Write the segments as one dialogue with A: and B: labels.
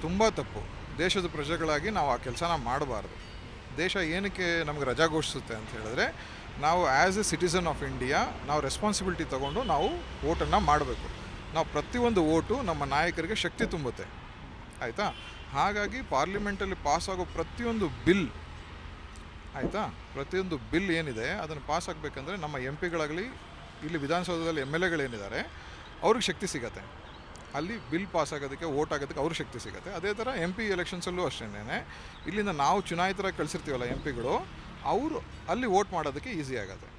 A: ತುಂಬ ತಪ್ಪು. ದೇಶದ ಪ್ರಜೆಗಳಾಗಿ ನಾವು ಆ ಕೆಲಸನ ಮಾಡಬಾರ್ದು. ದೇಶ ಏನಕ್ಕೆ ನಮಗೆ ರಜಾ ಘೋಷಿಸುತ್ತೆ ಅಂತ ಹೇಳಿದ್ರೆ, ನಾವು as A citizen of India ನಾವು ರೆಸ್ಪಾನ್ಸಿಬಿಲಿಟಿ ತೊಗೊಂಡು ನಾವು ವೋಟನ್ನು ಮಾಡಬೇಕು. ನಾವು ಪ್ರತಿಯೊಂದು ವೋಟು ನಮ್ಮ ನಾಯಕರಿಗೆ ಶಕ್ತಿ ತುಂಬುತ್ತೆ, ಆಯಿತಾ. ಹಾಗಾಗಿ ಪಾರ್ಲಿಮೆಂಟಲ್ಲಿ ಪಾಸಾಗೋ ಪ್ರತಿಯೊಂದು ಬಿಲ್, ಆಯಿತಾ, ಪ್ರತಿಯೊಂದು ಬಿಲ್ ಏನಿದೆ ಅದನ್ನು ಪಾಸ್ ಆಗಬೇಕಂದ್ರೆ ನಮ್ಮ MP ಗಳಾಗಲಿ, ಇಲ್ಲಿ ವಿಧಾನಸೌಧದಲ್ಲಿ MLA ಏನಿದ್ದಾರೆ ಅವ್ರಿಗೆ ಶಕ್ತಿ ಸಿಗತ್ತೆ. ಅಲ್ಲಿ ಬಿಲ್ ಪಾಸ್ ಆಗೋದಕ್ಕೆ, ವೋಟ್ ಆಗೋದಕ್ಕೆ ಅವ್ರಿಗೆ ಶಕ್ತಿ ಸಿಗುತ್ತೆ. ಅದೇ ಥರ MP ಎಲೆಕ್ಷನ್ಸಲ್ಲೂ ಅಷ್ಟೇ, ಇಲ್ಲಿಂದ ನಾವು ಚುನಾಯಿತರಾಗಿ ಕಳಿಸಿರ್ತೀವಲ್ಲ MP ಗಳು, ಅವರು ಅಲ್ಲಿ ವೋಟ್ ಮಾಡೋದಕ್ಕೆ ಈಸಿ ಆಗುತ್ತೆ.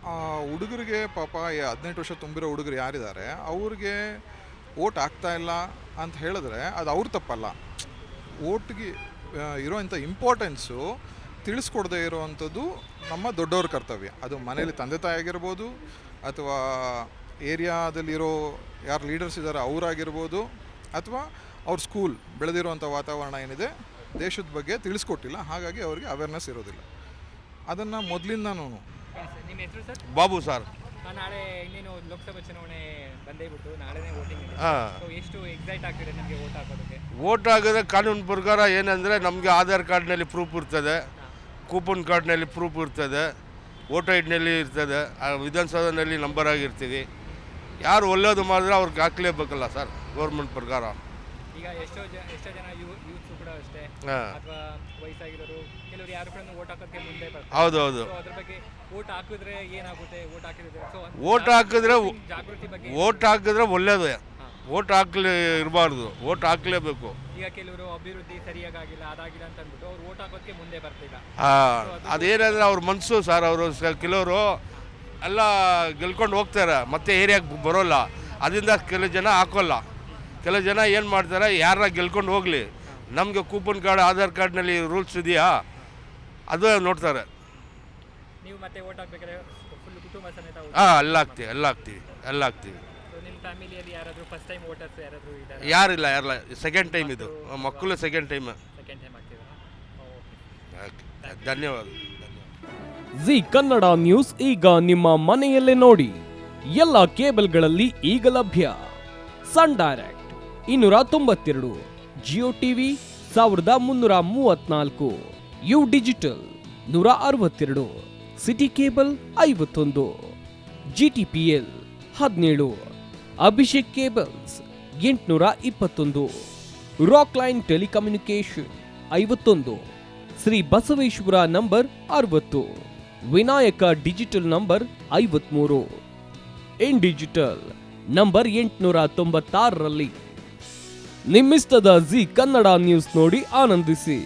A: ಹುಡುಗರಿಗೆ ಪಾಪ 18 ವರ್ಷ ತುಂಬಿರೋ ಹುಡುಗರು ಯಾರಿದ್ದಾರೆ ಅವ್ರಿಗೆ ವೋಟ್ ಆಗ್ತಾಯಿಲ್ಲ ಅಂತ ಹೇಳಿದ್ರೆ ಅದು ಅವ್ರ ತಪ್ಪಲ್ಲ. ವೋಟ್ಗೆ ಇರೋವಂಥ ಇಂಪಾರ್ಟೆನ್ಸು ತಿಳಿಸ್ಕೊಡದೇ ಇರೋವಂಥದ್ದು ನಮ್ಮ ದೊಡ್ಡವ್ರ ಕರ್ತವ್ಯ. ಅದು ಮನೇಲಿ ತಂದೆ ತಾಯಿ ಆಗಿರ್ಬೋದು, ಅಥವಾ ಏರಿಯಾದಲ್ಲಿರೋ ಯಾರು ಲೀಡರ್ಸ್ ಇದ್ದಾರೆ ಅವರಾಗಿರ್ಬೋದು, ಅಥವಾ ಅವ್ರ ಸ್ಕೂಲ್ ಬೆಳೆದಿರುವಂಥ ವಾತಾವರಣ ಏನಿದೆ ದೇಶದ ಬಗ್ಗೆ ತಿಳಿಸ್ಕೊಟ್ಟಿಲ್ಲ. ಹಾಗಾಗಿ ಅವರಿಗೆ ಅವೇರ್ನೆಸ್ ಇರೋದಿಲ್ಲ. ಅದನ್ನು ಮೊದಲಿಂದನೂ.
B: ನಿಮ್ಮ ಹೆಸರು ಸರ್?
C: ಬಾಬು ಸರ್.
B: ನಾಳೆ ಇನ್ನೇನು ಲೋಕಸಭಾ ಚುನಾವಣೆ ಬಂದೇ ಬಿಟ್ಟು ನಾಳೆನೇ ವೋಟಿಂಗ್ ಇದೆ. ಸೊ ಎಷ್ಟು ಎಕ್ಸೈಟ್ ಆಗ್ತಿದೆ ನಿಮಗೆ ವೋಟ್ ಹಾಕೋದಕ್ಕೆ?
C: ವೋಟ್ ಹಾಕಿದ್ರೆ ಕಾನೂನು ಪ್ರಕಾರ ಏನಂದರೆ ನಮಗೆ ಆಧಾರ್ ಕಾರ್ಡ್ನಲ್ಲಿ ಪ್ರೂಫ್ ಇರ್ತದೆ, ಕೂಪನ್ ಕಾರ್ಡ್ನಲ್ಲಿ ಪ್ರೂಫ್ ಇರ್ತದೆ, ವೋಟರ್ ಐಡ್ನಲ್ಲಿ ಇರ್ತದೆ, ವಿಧಾನಸೌಧದಲ್ಲಿ ನಂಬರ್ ಆಗಿರ್ತೀವಿ. ಯಾರು ಒಳ್ಳೇದು ಮಾಡಿದ್ರೆ ಅವ್ರಿಗೆ ಹಾಕ್ಲೇಬೇಕಲ್ಲ ಸರ್ ಗೌರ್ಮೆಂಟ್ ಪ್ರಕಾರ.
B: ಈಗ ಎಷ್ಟೋ ಜನ ಯೂತ್ಸು ಕೂಡ ಅಷ್ಟೇ, ಅಥವಾ ವಯಸ್ಸಾಗಿರೋರು ಕೆಲವರು ಯಾರು ಕೂಡ ವೋಟ್ ಹಾಕೋಕ್ಕೆ ಮುಂದೆ ಬರ್ತಾರೆ.
C: ಹೌದೌದು.
B: ಅದ್ರ ಬಗ್ಗೆ ವೋಟ್ ಹಾಕಿದ್ರೆ ಏನಾಗುತ್ತೆ, ವೋಟ್ ಹಾಕಿದ್ರೆ ಜಾಗೃತಿ ಬಗ್ಗೆ
C: ವೋಟ್ ಹಾಕಿದ್ರೆ ಒಳ್ಳೇದು. ವೋಟ್ ಹಾಕ್ಲಿ ಇರಬಾರ್ದು, ವೋಟ್ ಹಾಕ್ಲೇಬೇಕು.
B: ಈಗ ಕೆಲವರು ಅಭಿವೃದ್ಧಿ ಸರಿಯಾಗಿಲ್ಲ, ಅದಾಗಿಲ್ಲ ಅಂತ ಅಂದ್ಬಿಟ್ಟು ಅವ್ರು ವೋಟ್ ಹಾಕೋದಕ್ಕೆ ಮುಂದೆ ಬರ್ತಿಲ್ಲ.
C: ಅದೇನಂದ್ರೆ ಅವ್ರ ಮನಸ್ಸು ಸರ್. ಅವರು ಕೆಲವರು ಎಲ್ಲ ಗೆಲ್ಕೊಂಡು ಹೋಗ್ತಾರೆ, ಮತ್ತೆ ಏರಿಯಾಗೆ ಬರೋಲ್ಲ. ಅದರಿಂದ ಕೆಲವು ಜನ ಹಾಕೋಲ್ಲ. ಕೆಲವು ಜನ ಏನು ಮಾಡ್ತಾರೆ, ಯಾರ ಗೆಲ್ಕೊಂಡು ಹೋಗಲಿ, ನಮಗೆ ಕೂಪನ್ ಕಾರ್ಡ್ ಆಧಾರ್ ಕಾರ್ಡ್ನಲ್ಲಿ ರೂಲ್ಸ್ ಇದೆಯಾ ಅದು ನೋಡ್ತಾರೆ.
B: ನೀವು ಮತ್ತೆ ವೋಟ್ ಹಾಕ್ಬೇಕಾದ್ರೆ ಫುಲ್ ಕುಟುಂಬ ಸಮೇತ
C: ಎಲ್ಲ ಹಾಕ್ತೀವಿ.
B: ನಿಮ್ಮ ಫ್ಯಾಮಿಲಿಯಲ್ಲಿ ಯಾರಾದರೂ ಫಸ್ಟ್ ಟೈಮ್ ವೋಟರ್ಸ್ ಯಾರಾದರೂ ಇದ್ದಾರೆ?
C: ಯಾರಿಲ್ಲ. ಸೆಕೆಂಡ್ ಟೈಮ್ ಇದು. ಮಕ್ಕಳು ಸೆಕೆಂಡ್ ಟೈಮ್ ಆಗ್ತಿದ್ದಾರೆ. ಧನ್ಯವಾದ.
D: ಜಿ ಕನ್ನಡ ನ್ಯೂಸ್ ಈಗ ನಿಮ್ಮ ಮನೆಯಲ್ಲೇ ನೋಡಿ. ಎಲ್ಲ ಕೇಬಲ್ಗಳಲ್ಲಿ ಈಗ ಲಭ್ಯ. Sun Direct 292, Jio TV 1334, U digital 162, city cable 51, GTPL 17, Abhishek cables 821, Rockline telecommunication 51, Shri Basaveshwara number 60, Vinayaka digital number 53, in digital number 896ರಲ್ಲಿ. ನಿಮ್ಮಿಸ್ತದ ಜಿ ಕನ್ನಡ ನ್ಯೂಸ್ ನೋಡಿ ಆನಂದಿಸಿ.